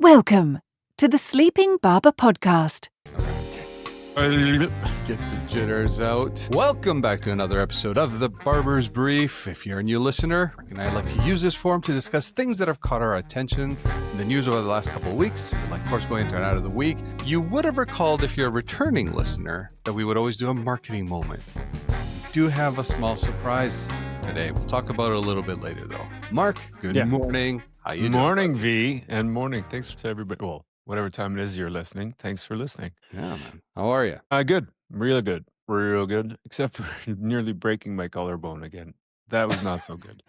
Welcome to the Sleeping Barber podcast. Get the jitters out. Welcome back to another episode of The Barber's Brief. If you're a new listener, Rick and I like to use this forum to discuss things that have caught our attention in the news over the last couple of weeks, like, of course, going into and out of the week. You would have recalled, if you're a returning listener, that we would always do a marketing moment. We do have a small surprise today. We'll talk about it a little bit later, though. Mark, good morning. How you doing? Morning, V, and morning. Thanks to everybody. Well, whatever time it is you're listening, thanks for listening. Yeah, man. How are you? Good. Real good. Real good. Except for nearly breaking my collarbone again. That was not so good.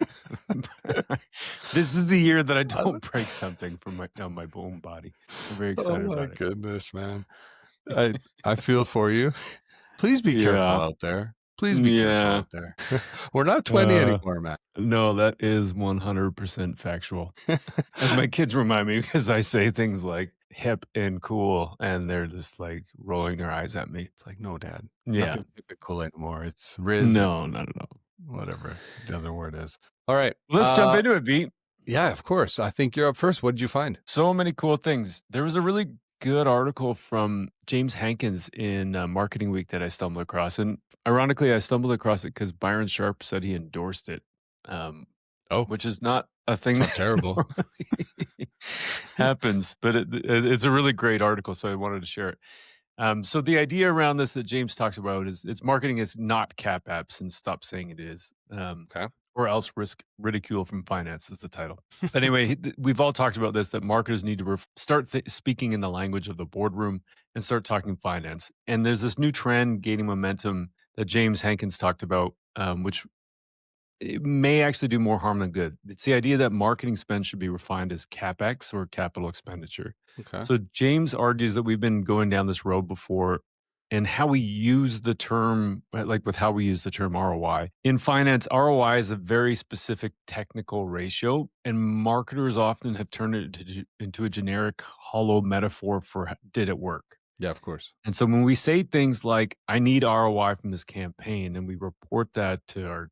This is the year that I don't break something from my bone body. I'm very excited about it. Oh, my goodness, man. I feel for you. Please be careful out there. Please be careful out there. We're not 20 anymore, Matt. No, that is 100% factual. As my kids remind me, because I say things like hip and cool, and they're just like rolling their eyes at me. It's like, no, Dad. Yeah. Nothing hip and cool anymore. It's Riz. No, not at all. Whatever the other word is. All right. Let's jump into it, V. Yeah, of course. I think you're up first. What did you find? So many cool things. There was a really good article from James Hankins in Marketing Week that I stumbled across. And ironically, I stumbled across it because Byron Sharp said he endorsed it, which is not a thing that terrible happens, but it's a really great article, so I wanted to share it. So the idea around this that James talks about is it's marketing is not cap apps, and stop saying it is. Or else risk ridicule from finance is the title. But anyway, we've all talked about this, that marketers need to start speaking in the language of the boardroom and start talking finance. And there's this new trend gaining momentum that James Hankins talked about, which it may actually do more harm than good. It's the idea that marketing spend should be refined as CapEx, or capital expenditure. Okay. So James argues that we've been going down this road before, and how we use the term, like with how we use the term ROI. In finance, ROI is a very specific technical ratio, and marketers often have turned it into a generic, hollow metaphor for did it work? Yeah, of course. And so when we say things like, I need ROI from this campaign, and we report that to our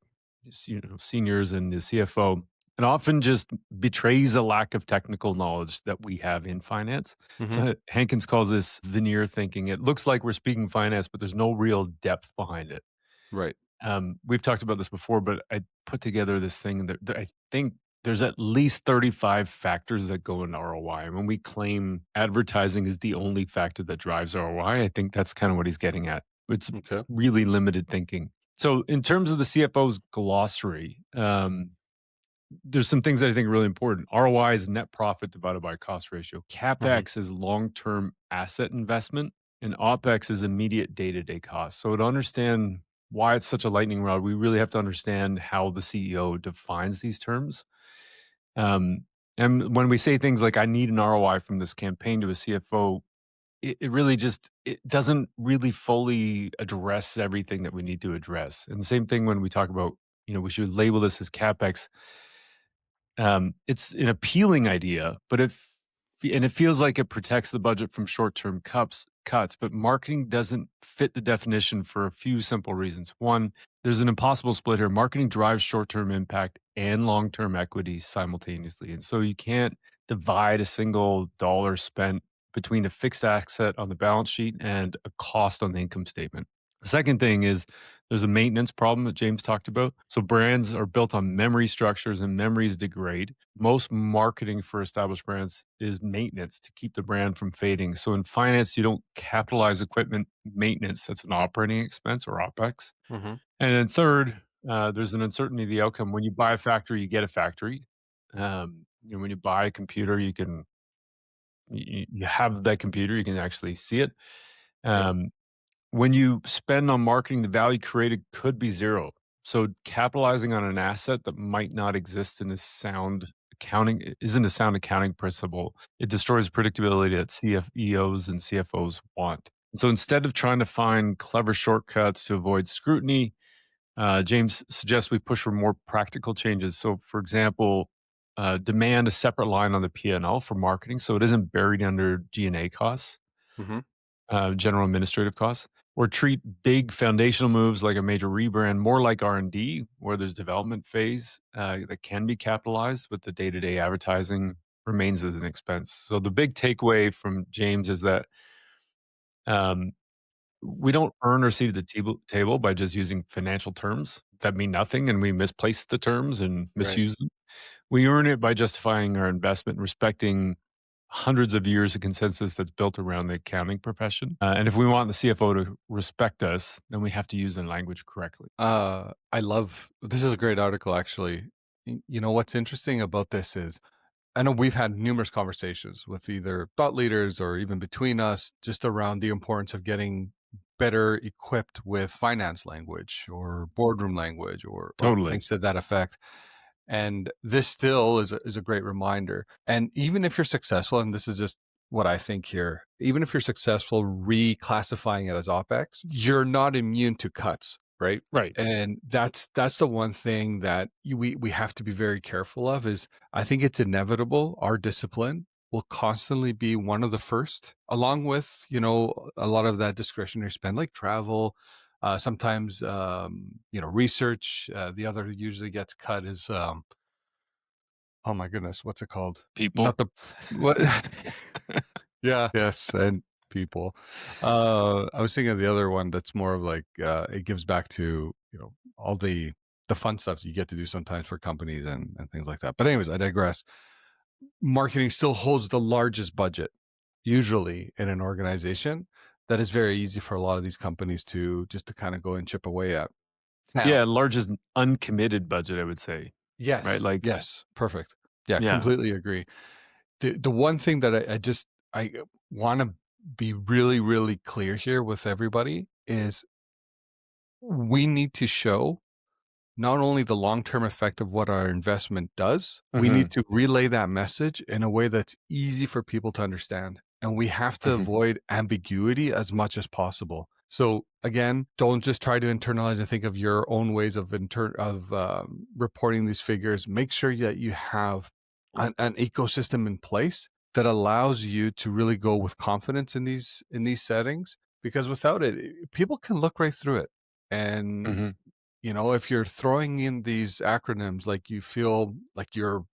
seniors and the CFO, it often just betrays a lack of technical knowledge that we have in finance. Mm-hmm. So Hankins calls this veneer thinking. It looks like we're speaking finance, but there's no real depth behind it. Right. We've talked about this before, but I put together this thing that I think there's at least 35 factors that go in ROI. And when we claim advertising is the only factor that drives ROI, I think that's kind of what he's getting at. It's really limited thinking. So in terms of the CFO's glossary, there's some things that I think are really important. ROI is net profit divided by cost ratio. CapEx is long-term asset investment, and OpEx is immediate day-to-day costs. So to understand why it's such a lightning rod, we really have to understand how the CEO defines these terms. And when we say things like, I need an ROI from this campaign to a CFO, it really just, it doesn't really fully address everything that we need to address. And the same thing when we talk about, we should label this as CapEx. It's an appealing idea, but it feels like it protects the budget from short-term cuts, but marketing doesn't fit the definition for a few simple reasons. One, there's an impossible split here. Marketing drives short-term impact and long-term equity simultaneously. And so you can't divide a single dollar spent between a fixed asset on the balance sheet and a cost on the income statement. The second thing is there's a maintenance problem that James talked about. So brands are built on memory structures, and memories degrade. Most marketing for established brands is maintenance to keep the brand from fading. So in finance, you don't capitalize equipment maintenance. That's an operating expense, or OpEx. Mm-hmm. And then third, there's an uncertainty of the outcome. When you buy a factory, you get a factory. When you buy a computer, you have that computer, you can actually see it. When you spend on marketing, the value created could be zero. So capitalizing on an asset that might not exist isn't a sound accounting principle. It destroys predictability that CEOs and CFOs want. And so instead of trying to find clever shortcuts to avoid scrutiny, James suggests we push for more practical changes. So for example, demand a separate line on the P&L for marketing so it isn't buried under G&A costs. General administrative costs, or treat big foundational moves like a major rebrand more like R&D, where there's development phase that can be capitalized with the day-to-day advertising remains as an expense. So the big takeaway from James is that um, we don't earn our seat at the table by just using financial terms that mean nothing, and we misplace the terms and Right. misuse them. We earn it by justifying our investment, respecting hundreds of years of consensus that's built around the accounting profession. And if we want the CFO to respect us, then we have to use the language correctly. I love this is a great article actually. You know what's interesting about this is I know we've had numerous conversations with either thought leaders or even between us just around the importance of getting better equipped with finance language or boardroom language or Totally. things to that effect. And this still is a great reminder. And even if you're successful, and this is just what I think here, even if you're successful reclassifying it as OPEX, you're not immune to cuts, right? Right. And that's the one thing that we have to be very careful of is I think it's inevitable. Our discipline will constantly be one of the first, along with, a lot of that discretionary spend like travel, sometimes, research. The other usually gets cut is, oh my goodness, what's it called? People. Not the, what? Yeah. Yes. And people. I was thinking of the other one that's more of like, it gives back to, all the fun stuff you get to do sometimes for companies and things like that. But anyways, I digress. Marketing still holds the largest budget, usually in an organization. That is very easy for a lot of these companies to kind of go and chip away at. Now, Yeah, largest uncommitted budget, I would say. Right? yes, Like, yes, perfect. Yeah, yeah. completely agree. The one thing that I want to be really, really clear here with everybody is we need to show not only the long-term effect of what our investment does, we Mhm, need to relay that message in a way that's easy for people to understand. And we have to mhm. avoid ambiguity as much as possible. So again, don't just try to internalize and think of your own ways of reporting these figures. Make sure that you have an ecosystem in place that allows you to really go with confidence in these settings. Because without it, people can look right through it. And Mhm. if you're throwing in these acronyms, like you feel like you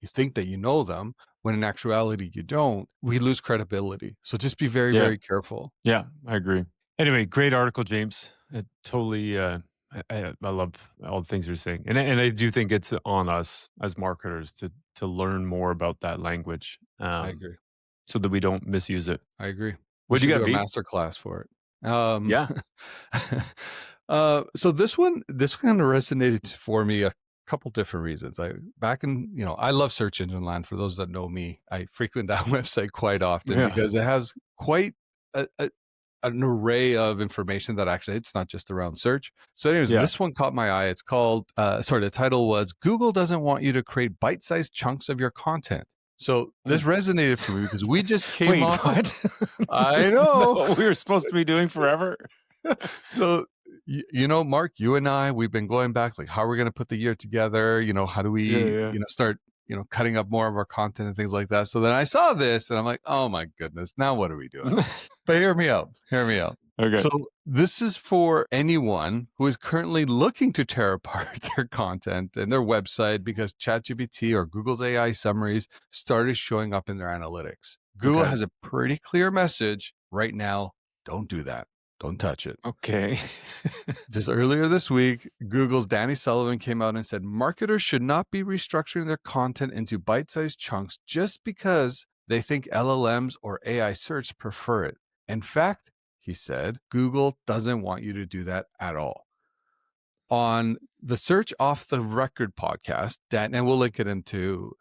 think that you know them, when in actuality you don't, we lose credibility. So just be very, Yeah. very careful. Yeah, I agree. Anyway, great article, James. It totally, I love all the things you're saying, and I do think it's on us as marketers to learn more about that language, I agree. so that we don't misuse it. I agree. We What'd you should do got, a Pete? master class for it. Yeah, So this kind of resonated for me a couple different reasons. I love search engine land. For those that know me, I frequent that website quite often yeah, because it has quite an array of information that actually it's not just around search. So anyways, yeah. this one caught my eye. It's called, the title was Google doesn't want you to create bite-sized chunks of your content. So this Mm. resonated for me because we just came Wait, off of, what? I This is not know. what we were supposed to be doing forever? So, Mark, you and I, we've been going back, like, how are we going to put the year together? How do Yeah, we, yeah. start, cutting up more of our content and things like that. So then I saw this and I'm like, oh my goodness, now what are we doing? But hear me out. Hear me out. Okay. So this is for anyone who is currently looking to tear apart their content and their website because ChatGPT or Google's AI summaries started showing up in their analytics. Google Okay. has a pretty clear message right now. Don't do that. Don't touch it. Okay. Just earlier this week, Google's Danny Sullivan came out and said marketers should not be restructuring their content into bite-sized chunks just because they think LLMs or AI search prefer it. In fact, he said, Google doesn't want you to do that at all. On the Search Off the Record podcast, and we'll link it into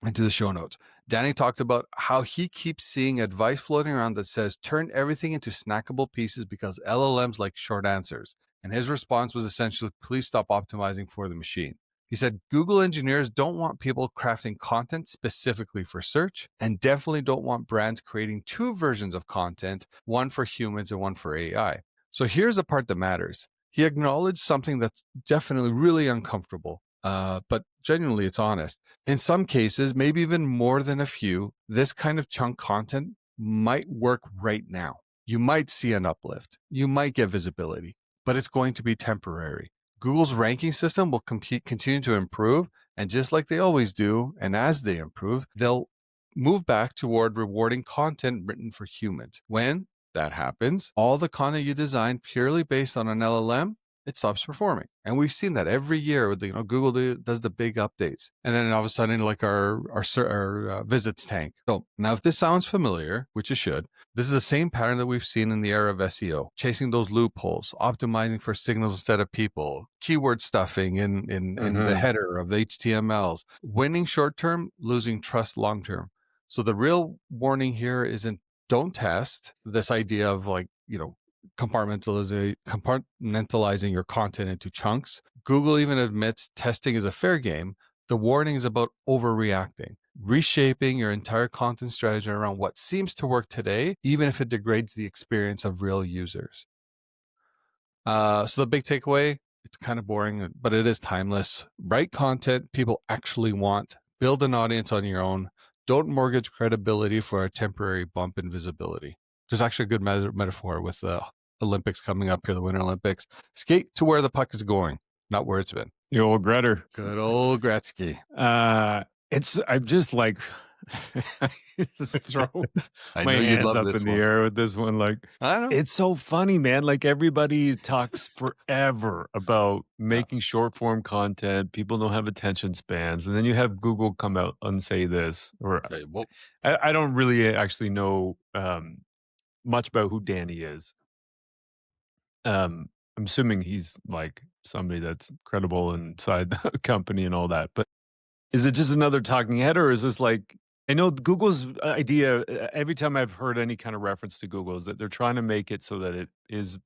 the show notes. Danny talked about how he keeps seeing advice floating around that says turn everything into snackable pieces because LLMs like short answers. And his response was essentially, please stop optimizing for the machine. He said Google engineers don't want people crafting content specifically for search and definitely don't want brands creating two versions of content, one for humans and one for AI. So here's the part that matters. He acknowledged something that's definitely really uncomfortable, but genuinely it's honest. In some cases, maybe even more than a few, this kind of chunk content might work right now. You might see an uplift. You might get visibility, but it's going to be temporary. Google's ranking system will continue to improve, And just like they always do, and as they improve, they'll move back toward rewarding content written for humans. When that happens, all the content you design purely based on an LLM, it stops performing. And we've seen that every year with Google does the big updates. And then all of a sudden, like our visits tank. So now if this sounds familiar, which it should, this is the same pattern that we've seen in the era of SEO, chasing those loopholes, optimizing for signals instead of people, keyword stuffing in the header of the HTMLs, winning short term, losing trust long term. So the real warning here isn't don't test this idea of compartmentalizing your content into chunks. Google even admits testing is a fair game. The warning is about overreacting, reshaping your entire content strategy around what seems to work today, even if it degrades the experience of real users. So the big takeaway, it's kind of boring, but it is timeless. Write content people actually want. Build an audience on your own. Don't mortgage credibility for a temporary bump in visibility. There's actually a good metaphor with the Olympics coming up here, the Winter Olympics. Skate to where the puck is going, not where it's been. The old Gretter. Good old Gretzky. I'm just like, just throw my hands up in the air with this one. Like, I know. It's so funny, man. Like everybody talks forever about making short form content. People don't have attention spans. And then you have Google come out and say this, or I don't really actually know much about who Danny is. I'm assuming he's like somebody that's credible inside the company and all that, but is it just another talking head, or is this like, I know Google's idea, every time I've heard any kind of reference to Google, is that they're trying to make it so that it is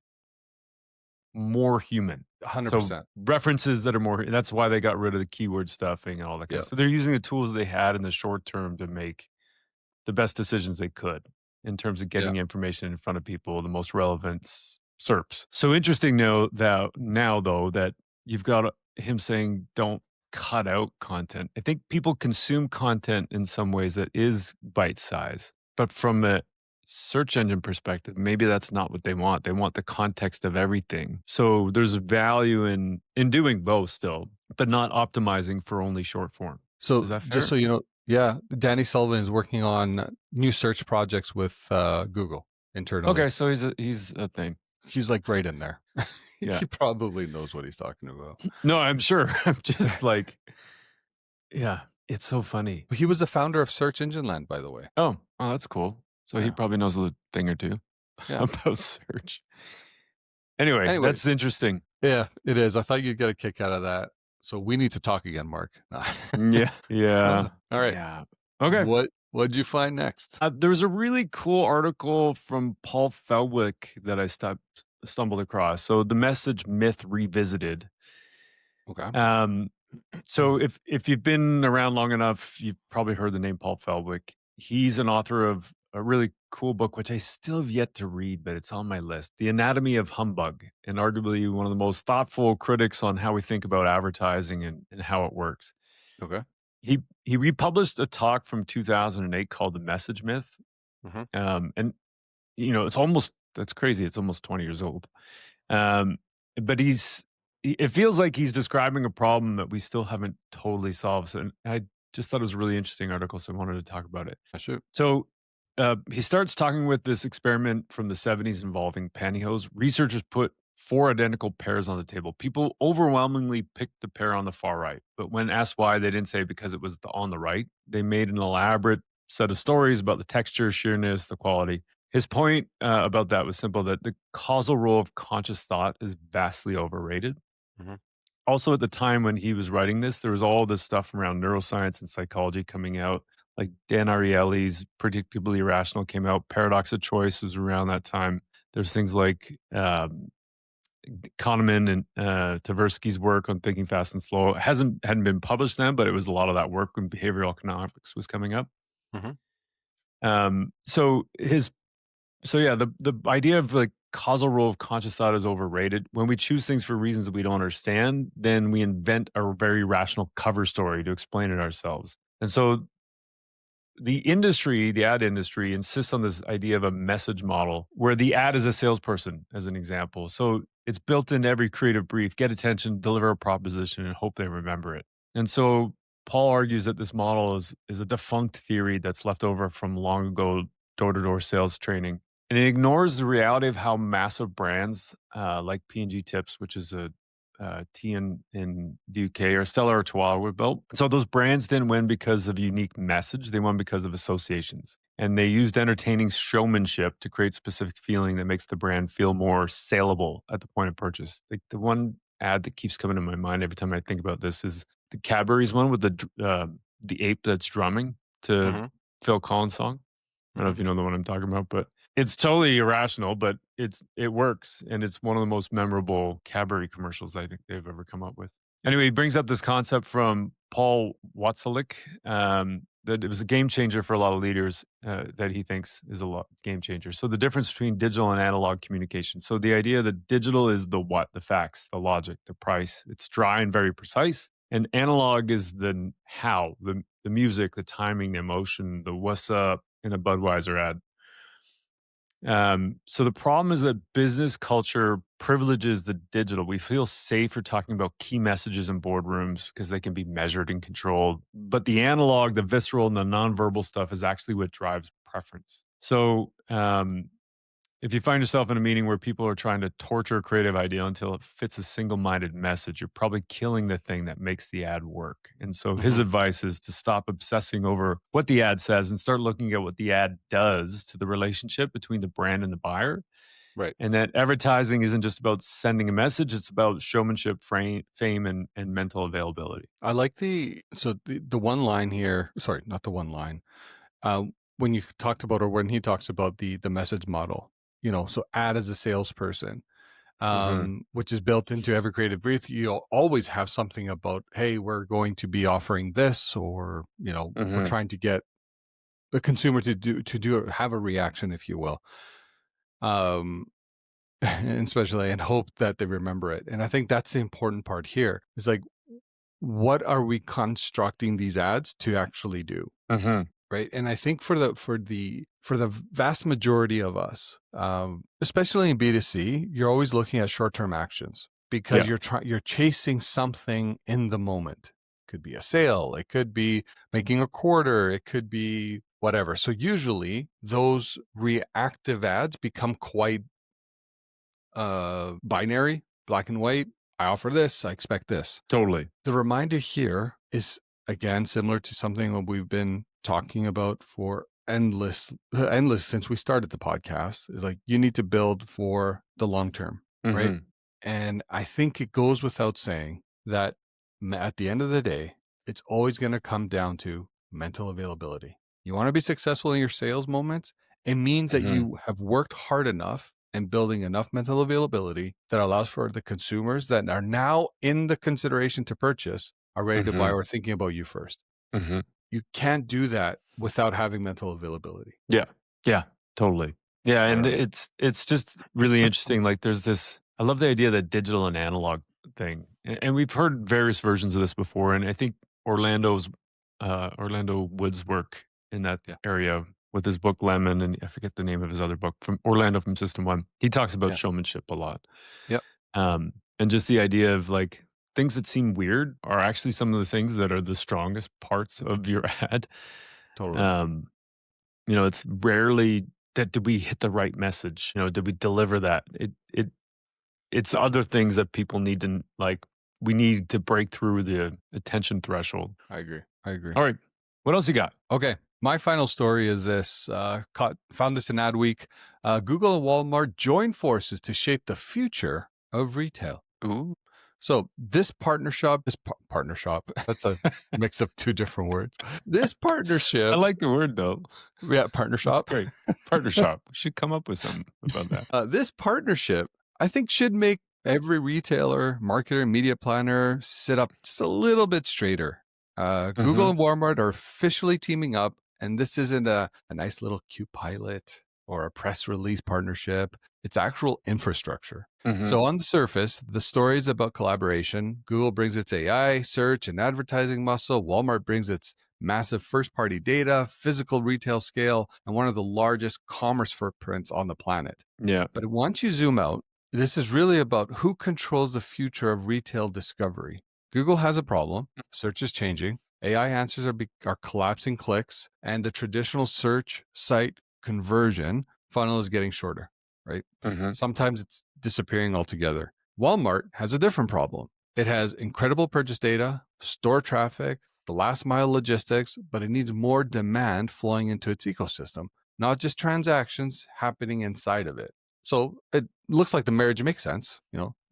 more human. 100%. So references that are more, that's why they got rid of the keyword stuffing and all that kind of stuff. So they're using the tools they had in the short term to make the best decisions they could in terms of getting information in front of people, the most relevant SERPs. So interesting now though, that you've got him saying, don't cut out content. I think people consume content in some ways that is bite size, but from a search engine perspective, maybe that's not what they want. They want the context of everything. So there's value in doing both still, but not optimizing for only short form. So is that fair? Just so you know, Danny Sullivan is working on new search projects with Google internally. Okay, so he's a thing. He's like right in there. Yeah. He probably knows what he's talking about. No, I'm sure. I'm just like, yeah, it's so funny. He was the founder of Search Engine Land, by the way. Oh, that's cool. So he probably knows a thing or two about search. Anyway, that's interesting. Yeah, it is. I thought you'd get a kick out of that. So we need to talk again, Mark. Yeah. All right. Yeah. Okay. What'd you find next? There was a really cool article from Paul Feldwick that I stumbled across. So the message myth revisited. Okay. So if you've been around long enough, you've probably heard the name Paul Feldwick. He's an author of a really cool book, which I still have yet to read, but it's on my list, The Anatomy of Humbug, and arguably one of the most thoughtful critics on how we think about advertising and how it works. Okay. He republished a talk from 2008 called The Message Myth. Mm-hmm. And, that's crazy. It's almost 20 years old. But it feels like he's describing a problem that we still haven't totally solved. So, and I just thought it was a really interesting article, so I wanted to talk about it. Sure. So he starts talking with this experiment from the 70s involving pantyhose. Researchers put 4 identical pairs on the table. People overwhelmingly picked the pair on the far right, but when asked why, they didn't say because it was on the right. They made an elaborate set of stories about the texture, sheerness, the quality. His point about that was simple, that the causal role of conscious thought is vastly overrated. Mm-hmm. Also, at the time when he was writing this, there was all this stuff around neuroscience and psychology coming out. Like Dan Ariely's Predictably Irrational came out. Paradox of Choice was around that time. There's things like Kahneman and Tversky's work on Thinking Fast and Slow. It hadn't been published then, but it was a lot of that work when behavioral economics was coming up. Mm-hmm. The idea of like causal role of conscious thought is overrated. When we choose things for reasons that we don't understand, then we invent a very rational cover story to explain it ourselves. And so the ad industry insists on this idea of a message model where the ad is a salesperson, as an example. So it's built into every creative brief: get attention, deliver a proposition, and hope they remember it. And so Paul argues that this model is a defunct theory that's left over from long ago door-to-door sales training. And it ignores the reality of how massive brands like P&G Tips, which is a tea in the UK, or Stella Artois were built. So those brands didn't win because of unique message. They won because of associations. And they used entertaining showmanship to create specific feeling that makes the brand feel more saleable at the point of purchase. Like the one ad that keeps coming to my mind every time I think about this is the Cadbury's one with the ape that's drumming to Phil Collins' song. I don't know if you know the one I'm talking about, but it's totally irrational, but it works, and it's one of the most memorable Cadbury commercials I think they've ever come up with. Anyway, he brings up this concept from Paul Watzlawick, that it was a game changer for a lot of leaders, that he thinks is a game changer. So the difference between digital and analog communication. So the idea that digital is the what, the facts, the logic, the price. It's dry and very precise. And analog is the how, the music, the timing, the emotion, the what's up in a Budweiser ad. So the problem is that business culture privileges the digital. We feel safer talking about key messages in boardrooms because they can be measured and controlled. But the analog, the visceral, and the nonverbal stuff is actually what drives preference. So if you find yourself in a meeting where people are trying to torture a creative idea until it fits a single-minded message, you're probably killing the thing that makes the ad work. And so his advice is to stop obsessing over what the ad says and start looking at what the ad does to the relationship between the brand and the buyer. Right. And that advertising isn't just about sending a message, it's about showmanship, fame, and mental availability. I like the one line here. Sorry, not the one line. When you talked about, or when he talks about the message model, so ad as a salesperson, which is built into every creative brief. You'll always have something about, hey, we're going to be offering this, or we're trying to get the consumer to have a reaction, if you will, and especially, and hope that they remember it. And I think that's the important part here. Is like, what are we constructing these ads to actually do? Right. And I think for the vast majority of us, especially in B2C, you're always looking at short-term actions because you're chasing something in the moment. It could be a sale, it could be making a quarter, it could be whatever. So usually those reactive ads become quite binary, black and white. I offer this, I expect this. Totally. The reminder here is, again, similar to something that we've been talking about for endless since we started the podcast, is like, you need to build for the long term, right? And I think it goes without saying that at the end of the day, it's always going to come down to mental availability. You want to be successful in your sales moments, it means that you have worked hard enough and building enough mental availability that allows for the consumers that are now in the consideration to purchase are ready to buy or thinking about you first. You can't do that without having mental availability. Yeah, totally. Yeah, and it's just really interesting. Like, there's this, I love the idea of that digital and analog thing. And we've heard various versions of this before. And I think Orlando Wood's work in that area with his book Lemon, and I forget the name of his other book, from Orlando from System 1. He talks about showmanship a lot. And just the idea of like, things that seem weird are actually some of the things that are the strongest parts of your ad. Totally. It's rarely that did we hit the right message? Did we deliver that? It's other things that people need to, like, we need to break through the attention threshold. I agree. All right. What else you got? Okay. My final story is this. Found this in Adweek. Google and Walmart join forces to shape the future of retail. Ooh. So this partnership, that's a mix of two different words. This partnership. I like the word though. Yeah, partnership. That's great. Partnership. We should come up with something about that. This partnership, I think, should make every retailer, marketer, media planner sit up just a little bit straighter. Google and Walmart are officially teaming up, and this isn't a nice little cute pilot or a press release partnership. It's actual infrastructure. So on the surface, the story is about collaboration. Google brings its AI, search, and advertising muscle. Walmart brings its massive first-party data, physical retail scale, and one of the largest commerce footprints on the planet. Yeah. But once you zoom out, this is really about who controls the future of retail discovery. Google has a problem. Search is changing. AI answers are collapsing clicks, and the traditional search site conversion funnel is getting shorter, right? Mm-hmm. Sometimes it's disappearing altogether. Walmart has a different problem. It has incredible purchase data, store traffic, the last mile logistics, but it needs more demand flowing into its ecosystem, not just transactions happening inside of it. So it looks like the marriage makes sense.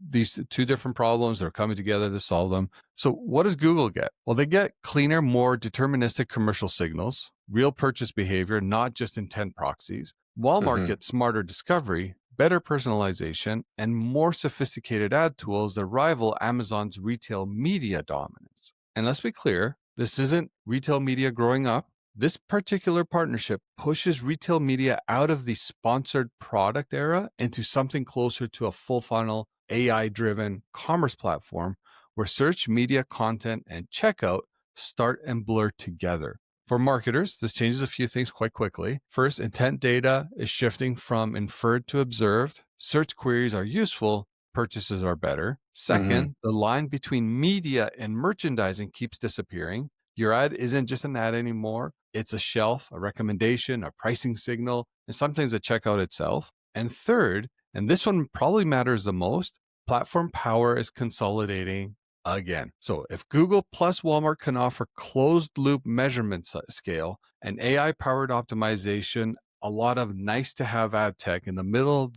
These two different problems are coming together to solve them. So what does Google get? Well, they get cleaner, more deterministic commercial signals, real purchase behavior, not just intent proxies. Walmart gets smarter discovery, better personalization, and more sophisticated ad tools that rival Amazon's retail media dominance. And let's be clear, this isn't retail media growing up. This particular partnership pushes retail media out of the sponsored product era into something closer to a full funnel, AI-driven commerce platform where search, media, content, and checkout start and blur together. For marketers, this changes a few things quite quickly. First, intent data is shifting from inferred to observed. Search queries are useful, purchases are better. Second, the line between media and merchandising keeps disappearing. Your ad isn't just an ad anymore. It's a shelf, a recommendation, a pricing signal, and sometimes a checkout itself. And third, and this one probably matters the most, platform power is consolidating again. So if Google plus Walmart can offer closed loop measurement scale and AI powered optimization, a lot of nice to have ad tech in the middle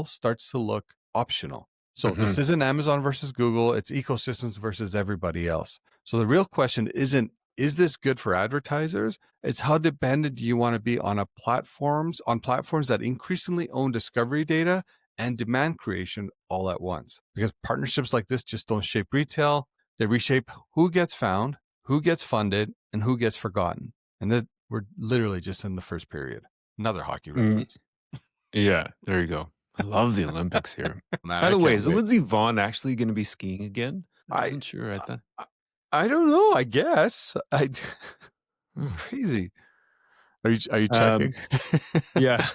starts to look optional. So this isn't Amazon versus Google, it's ecosystems versus everybody else. So the real question isn't, is this good for advertisers? It's how dependent do you want to be on platforms that increasingly own discovery data and demand creation all at once. Because partnerships like this just don't shape retail. They reshape who gets found, who gets funded, and who gets forgotten. And that we're literally just in the first period. Another hockey reference. Yeah, there you go. I love the Olympics here. Man, By I the way, can't is wait. Lindsey Vonn actually going to be skiing again? I I- wasn't sure. I thought. I don't know. I guess. Crazy. Are you checking? Yeah.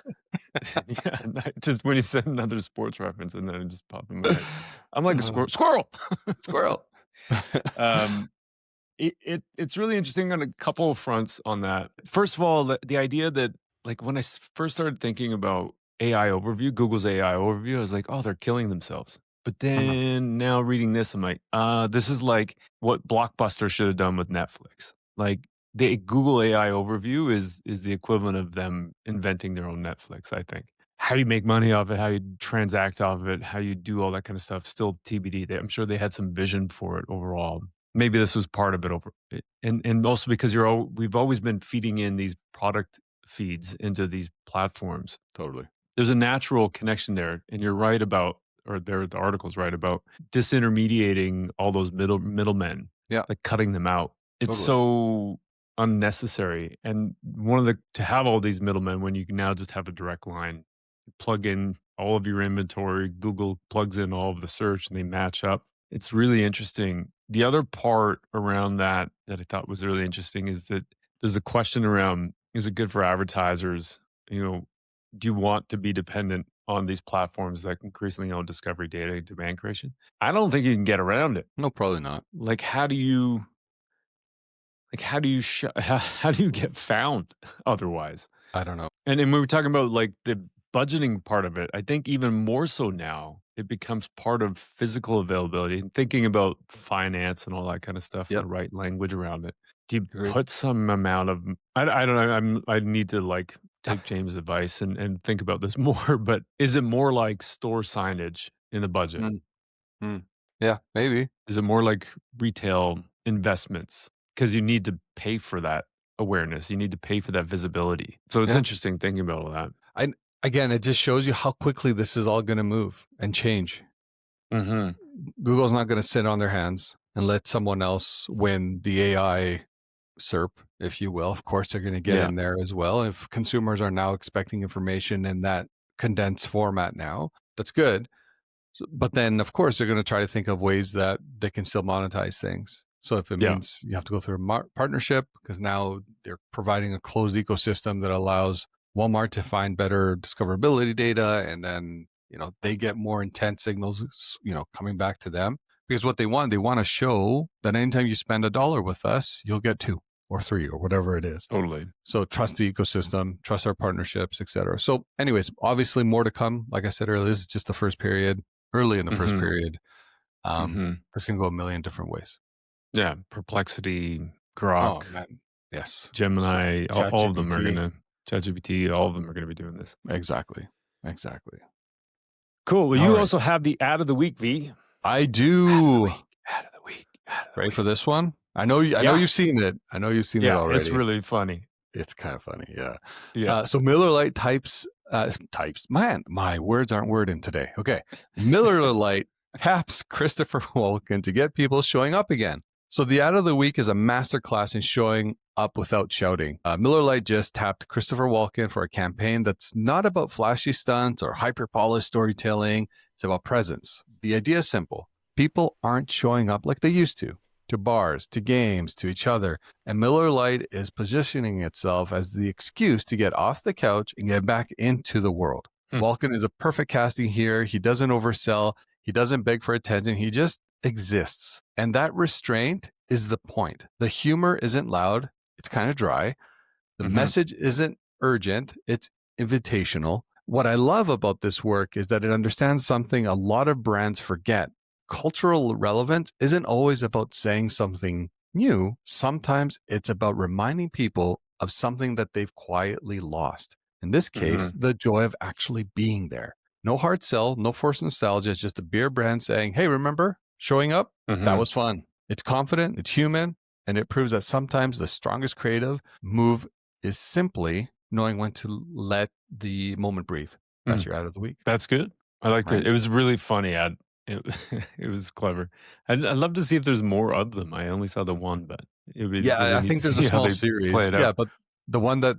Yeah. Just when you said another sports reference and then it just popped in my head. I'm like a squirrel. Squirrel. It's really interesting on a couple of fronts on that. First of all, the idea that like when I first started thinking about AI overview, Google's AI overview, I was like, oh, they're killing themselves. But then now reading this, I'm like, this is like what Blockbuster should have done with Netflix. Like the Google AI overview is the equivalent of them inventing their own Netflix, I think. How you make money off it, how you transact off of it, how you do all that kind of stuff, still TBD. I'm sure they had some vision for it overall. Maybe this was part of it and also because we've always been feeding in these product feeds into these platforms. Totally. There's a natural connection there, and you're right about, or the article's right about disintermediating all those middlemen. Yeah. Like cutting them out. It's Totally. so unnecessary. And to have all these middlemen when you can now just have a direct line, plug in all of your inventory, Google plugs in all of the search and they match up. It's really interesting. The other part around that I thought was really interesting is that there's a question around, is it good for advertisers? Do you want to be dependent on these platforms that increasingly own discovery data and demand creation? I don't think you can get around it. No, probably not. Like, how do you get found otherwise? I don't know. And when we're talking about like the budgeting part of it, I think even more so now, it becomes part of physical availability and thinking about finance and all that kind of stuff and the right language around it. Do you put some amount of, I don't know, I need to like take James' advice and think about this more, but is it more like store signage in the budget? Yeah, maybe. Is it more like retail investments? Because you need to pay for that awareness. You need to pay for that visibility. So it's interesting thinking about all that. Again, it just shows you how quickly this is all going to move and change. Google's not going to sit on their hands and let someone else win the AI SERP, if you will. Of course, they're going to get in there as well. If consumers are now expecting information in that condensed format now, that's good. But then, of course, they're going to try to think of ways that they can still monetize things. So if it means you have to go through a partnership, because now they're providing a closed ecosystem that allows Walmart to find better discoverability data, and then they get more intent signals coming back to them. Because what they want to show that anytime you spend $1 with us, you'll get 2 or 3 or whatever it is. Totally. So trust the ecosystem, trust our partnerships, etc. So anyways, obviously more to come. Like I said earlier, this is just the first period, early in the first period. This can go a million different ways. Yeah. Perplexity, Grok, Oh, man. Yes. Gemini, all of them are ChatGPT. going to, ChatGPT, all of them are going to be doing this. Exactly. Cool. Well, All you right. also have the ad of the week, V. I do. Ad of the week. Ready for this one? I know you've seen it. I know you've seen it already. It's really funny. It's kind of funny. Yeah. Yeah. So Miller Lite types. Man, my words aren't wording today. Okay. Miller Lite taps Christopher Walken to get people showing up again. So the ad of the week is a masterclass in showing up without shouting. Miller Lite just tapped Christopher Walken for a campaign that's not about flashy stunts or hyper-polished storytelling. It's about presence. The idea is simple. People aren't showing up like they used to bars, to games, to each other. And Miller Lite is positioning itself as the excuse to get off the couch and get back into the world. Walken is a perfect casting here. He doesn't oversell. He doesn't beg for attention. He just exists. And that restraint is the point. The humor isn't loud. It's kind of dry. The message isn't urgent. It's invitational. What I love about this work is that it understands something a lot of brands forget. Cultural relevance isn't always about saying something new. Sometimes it's about reminding people of something that they've quietly lost. In this case, the joy of actually being there. No hard sell, no forced nostalgia. It's just a beer brand saying, hey, remember showing up? That was fun. It's confident, it's human, and it proves that sometimes the strongest creative move is simply knowing when to let the moment breathe. That's your ad of the week. That's good. I liked it. It was really funny ad. It was clever. I'd love to see if there's more of them. I only saw the one, but I think there's a small series. Yeah, but the one that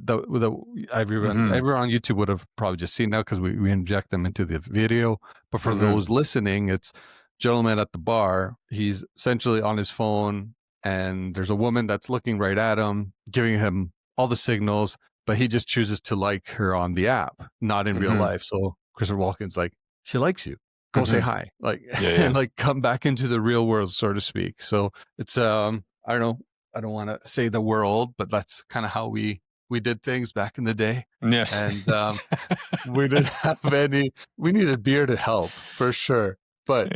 everyone on YouTube would have probably just seen now because we inject them into the video. But for those listening, it's gentleman at the bar. He's essentially on his phone, and there's a woman that's looking right at him, giving him all the signals, but he just chooses to like her on the app, not in real life. So Christopher Walken's like, she likes you. Go say hi, and like come back into the real world, so to speak. So it's I don't know, I don't want to say the world, but that's kind of how we did things back in the day. Yeah, and we didn't have any. We needed beer to help for sure, but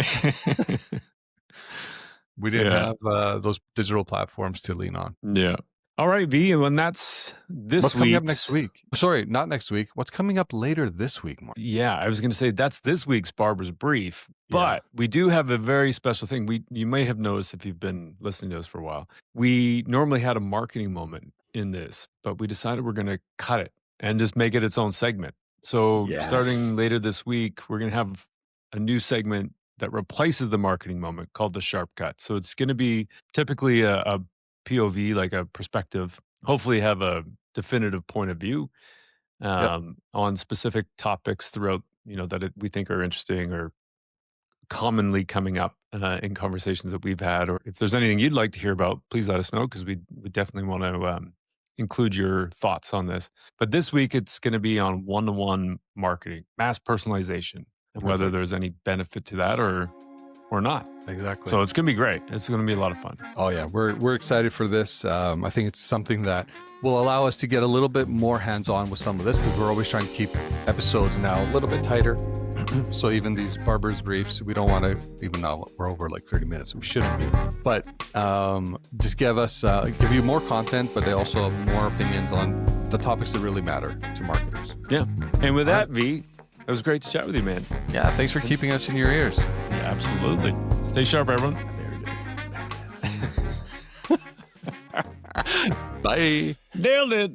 we didn't have those digital platforms to lean on. Yeah. All right, V, and that's What's coming up next week? Sorry, not next week. What's coming up later this week, Mark? Yeah, I was going to say that's this week's Barber's Brief, but we do have a very special thing. You may have noticed if you've been listening to us for a while. We normally had a marketing moment in this, but we decided we're going to cut it and just make it its own segment. So starting later this week, we're going to have a new segment that replaces the marketing moment called the Sharp Cut. So it's going to be typically a POV, like a perspective, hopefully have a definitive point of view on specific topics throughout, that we think are interesting or commonly coming up in conversations that we've had. Or if there's anything you'd like to hear about, please let us know, because we definitely want to include your thoughts on this. But this week, it's going to be on one-to-one marketing, mass personalization, and whether there's any benefit to that or not. Exactly. So it's going to be great. It's going to be a lot of fun. Oh yeah, we're excited for this. I think it's something that will allow us to get a little bit more hands-on with some of this, because we're always trying to keep episodes now a little bit tighter. So even these Barber's Briefs, we don't want to, even though we're over like 30 minutes, we shouldn't be. But just give you more content, but they also have more opinions on the topics that really matter to marketers. Yeah. And with that, V, it was great to chat with you, man. Yeah, thanks for keeping us in your ears. Yeah, absolutely. Stay sharp, everyone. There it is. Bye. Nailed it.